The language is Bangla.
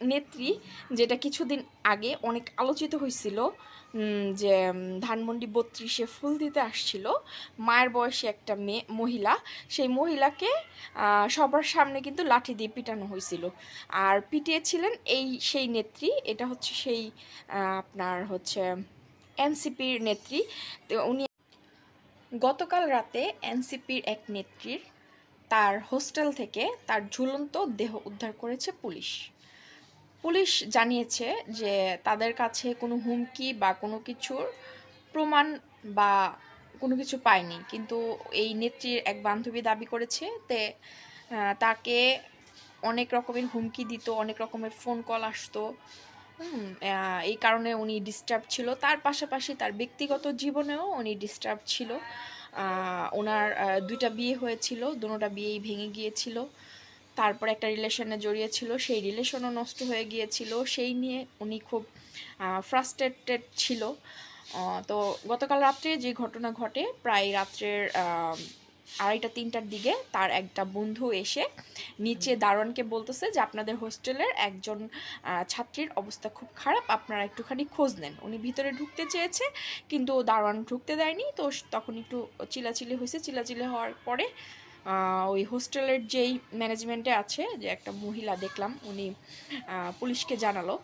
নেত্রী, যেটা কিছুদিন আগে অনেক আলোচিত হয়েছিল, যে ধানমন্ডি 32-এ ফুল দিতে আসছিল মায়ের বয়সী একটা মহিলা। সেই মহিলাকে সবার সামনে কিন্তু লাঠি দিয়ে পিটানো হয়েছিল, আর পিটিয়েছিলেন সেই নেত্রী। এটা হচ্ছে সেই আপনার হচ্ছে এনসিপির নেত্রী। তো উনি গতকাল রাতে এনসিপির এক নেত্রীর তার হোস্টেল থেকে তার ঝুলন্ত দেহ উদ্ধার করেছে পুলিশ। পুলিশ জানিয়েছে যে তাদের কাছে কোনো হুমকি বা কোনো কিছুর প্রমাণ বা কোনো কিছু পায়নি, কিন্তু এই নেত্রীর এক বান্ধবী দাবি করেছে তাকে অনেক রকমের হুমকি দিত, অনেক রকমের ফোন কল আসতো। এই কারণে উনি ডিস্টার্ব ছিল, তার পাশাপাশি তার ব্যক্তিগত জীবনেও উনি ডিস্টার্ব ছিল। ওনার দুইটা বিয়ে হয়েছিল, দুটোটা বিয়েই ভেঙে গিয়েছিল। তারপর একটা রিলেশনে জড়িয়েছিল, সেই রিলেশনও নষ্ট হয়ে গিয়েছিল, সেই নিয়ে উনি খুব ফ্রাস্ট্রেটেড ছিল। তো গতকাল রাত্রে যে ঘটনা ঘটে, প্রায় রাত্রের 2:30-3টার দিকে তার একটা বন্ধু এসে নিচে দারোয়ানকে বলতেছে যে আপনাদের হোস্টেলের একজন ছাত্রীর অবস্থা খুব খারাপ, আপনারা একটুখানি খোঁজ নেন। উনি ভিতরে ঢুকতে চেয়েছে, কিন্তু দারোয়ান ঢুকতে দেয়নি। তো তখন একটু চিল্লাচিল্লি হয়েছে, চিল্লাচিল্লি হওয়ার পরে ওই হোস্টেলের যেই ম্যানেজমেন্টে আছে, যে একটা মহিলা দেখলাম উনি পুলিশকে জানালো।